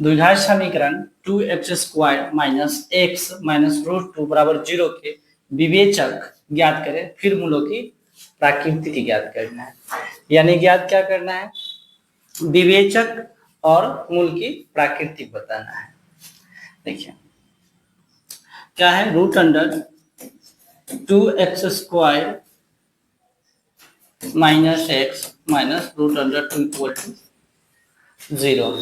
द्विघात समीकरण 2x² minus x minus root 2 बराबर 0 के विवेचक ज्ञात करें, फिर मूलों की प्राकृतिक ज्ञात करना है। यानी ज्ञात क्या करना है, विवेचक और मूल की प्राकृतिक बताना है। देखिए क्या है, root under 2x² minus x minus root under 2 equal to 0।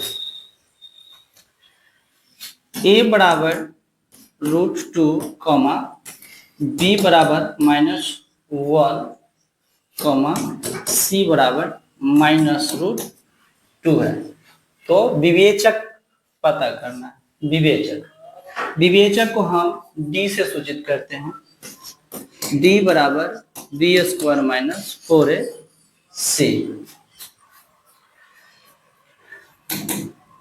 a बराबर रूट 2 कॉमा b बराबर माइनस 1 कॉमा c बराबर माइनस रूट 2 है। तो विवेचक पता करना है। विवेचक को हम d से सूचित करते हैं। d बराबर b² माइनस 4ac।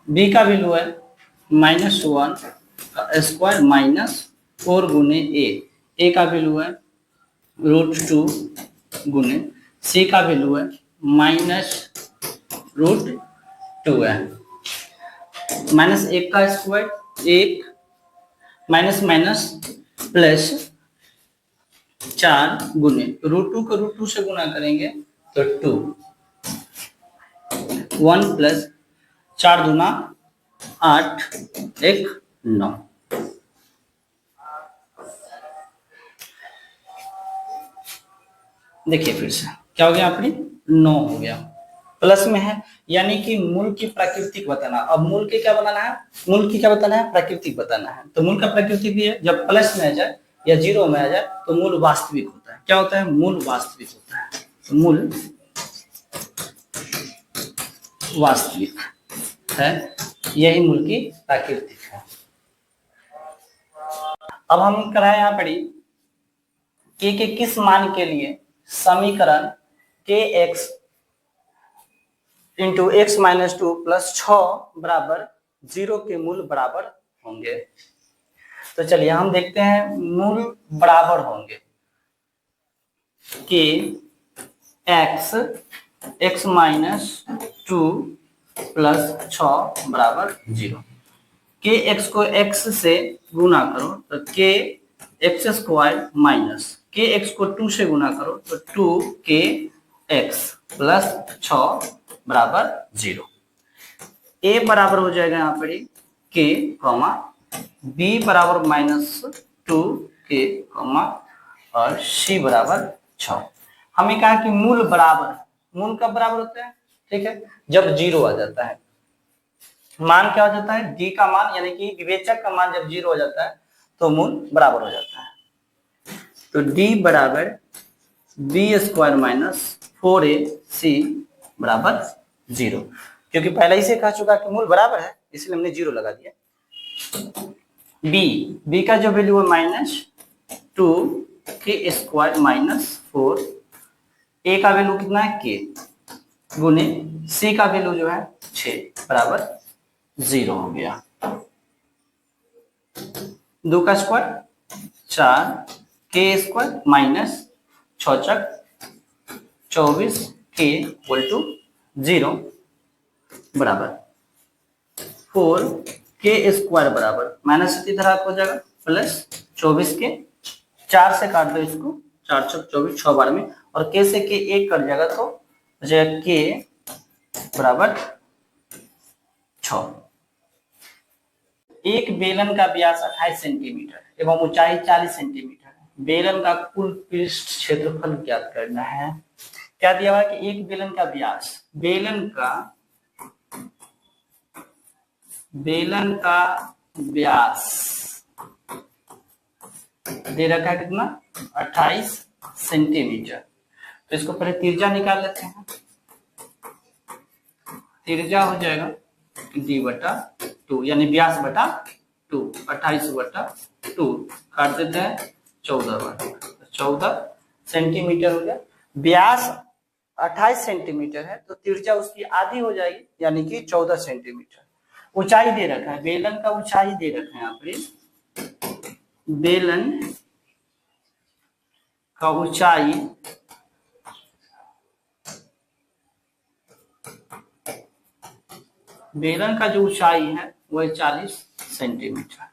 b का वैल्यू है -1² माइनस 4 गुने a का वैल्यू है रूट 2 गुने c का वैल्यू है माइनस रूट 2 है। माइनस 1 का स्क्वायर 1 माइनस माइनस प्लस 4 गुने रूट 2 को रूट 2 से गुना करेंगे तो 2 1 प्लस 4 दूना 8 1 9। देखिए फिर से क्या हो गया, अपनी 9 हो गया, प्लस में है, यानी कि मूल की प्राकृतिक बताना। अब मूल के क्या बनाना है, मूल की क्या बताना है, प्राकृतिक बताना है। तो मूल का प्राकृतिक भी है, जब प्लस में आ जाए या 0 में आ जाए तो मूल वास्तविक होता है। क्या होता है, मूल वास्तविक होता है। तो मूल वास्तविक है, यही मूल की प्राकृतिक है। अब हम कराए यहाँ पर के किस मान के लिए समीकरण kx into x minus 2 plus 6 बराबर 0 के मूल बराबर होंगे। तो चलिए हम देखते हैं मूल बराबर होंगे कि x माइनस 2 प्लस 6 बराबर 0। के x को x से गुना करो तो के x² माइनस के x को 2 से गुना करो तो 2kx प्लस 6 बराबर 0। a बराबर हो जाएगा यहाँ पर k कॉमा b बराबर माइनस 2k कॉमा और c बराबर 6। हमें कहा कि मूल बराबर, मूल कब बराबर होता है, ठीक है, जब 0 आ जाता है। मान क्या हो जाता है, d का मान, यानी कि विवेचक का मान जब 0 हो जाता है तो मूल बराबर हो जाता है। तो d बराबर b² माइनस 4ac बराबर 0, क्योंकि पहले ही से कह चुका कि मूल बराबर है, इसलिए हमने 0 लगा दिया। b का जो वैल्यू है -2k² माइनस 4, a का वैल्यू कितना है k गुने c का वैल्यू जो है 6 बराबर 0 हो गया। 2 का स्क्वायर 4 k² माइनस 6 चक 24 k इक्वल टू 0 बराबर 4k² बराबर माइनस इधर हो जाएगा प्लस 24 के 4 से काट दो इसको, 4 चक 24 6 बार में, और k से k 1 कट जाएगा तो हो जाएगा k बराबर 6। एक बेलन का व्यास 28 सेंटीमीटर एवं ऊंचाई 40 सेंटीमीटर है। बेलन का कुल पृष्ठ क्षेत्रफल ज्ञात करना है। क्या दिया हुआ है कि एक बेलन का व्यास, बेलन का व्यास दे रखा है कितना, 28 सेंटीमीटर। तो इसको पहले त्रिज्या निकाल लेते हैं। त्रिज्या हो जाएगा d/2 यानी व्यास बटा 2, 28/2 काट देते हैं 14 बार, 14 सेंटीमीटर हो गया। व्यास 28 सेंटीमीटर है तो त्रिज्या उसकी आधी हो जाएगी, यानी कि 14 सेंटीमीटर। ऊंचाई दे रखा है, बेलन का ऊंचाई दे रखा है यहाँ पर, बेलन का ऊंचाई बेलन का जो ऊंचाई है वो है 40 सेंटीमीटर।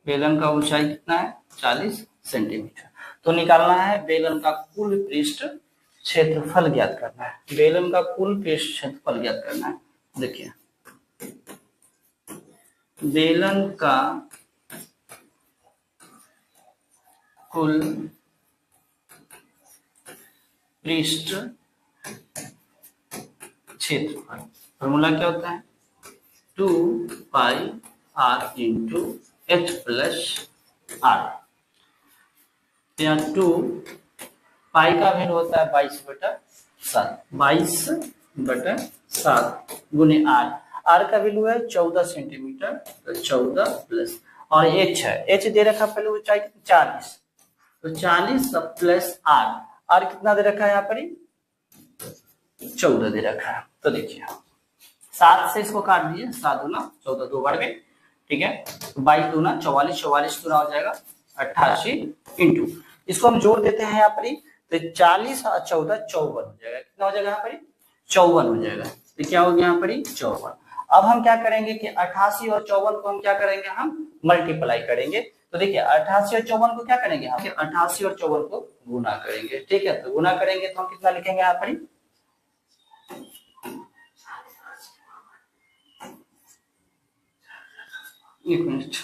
बेलन का ऊंचाई कितना है? 40 सेंटीमीटर। तो निकालना है बेलन का कुल पृष्ठ क्षेत्रफल ज्ञात करना है। बेलन का कुल पृष्ठ क्षेत्रफल ज्ञात करना है। देखिए बेलन का कुल पृष्ठ क्षेत्रफल फॉर्मूला क्या होता है? 2 पाई r into h plus r। यहाँ 2 पाई का वैल्यू होता है 22/7, 22/7 गुने r का वैल्यू है 14 सेंटीमीटर, तो 14 प्लस और h है, h दे रखा पहले ऊंचाई 40, तो 40 प्लस r कितना दे रखा है यहाँ पर? 14 दे रखा है। तो देखिए 7 से इसको काट दिए, 7 दूना 14, 2 बार में, ठीक है। 22 दूना 44, 44 दूना हो जाएगा 88 इंटू इसको हम जोड़ देते हैं यहाँ पर, तो 40 और 14 54 हो जाएगा। कितना हो जाएगा यहाँ पर? 54 हो जाएगा। तो क्या हो गया यहाँ पर? 54। अब हम क्या करेंगे कि 88 और 54 को हम क्या करेंगे? हम मल्टीप्लाई करेंगे। तो देखिए 88 और 54 को क्या करेंगे? हम 88 और 54 को गुना करेंगे, ठीक है। तो गुना करेंगे तो हम कितना लिखेंगे यहाँ पर? एक मिनट,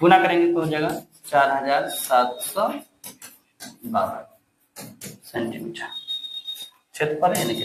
गुना करेंगे तो हो जाएगा 4712 सेंटीमीटर क्षेत्रफल यानी कि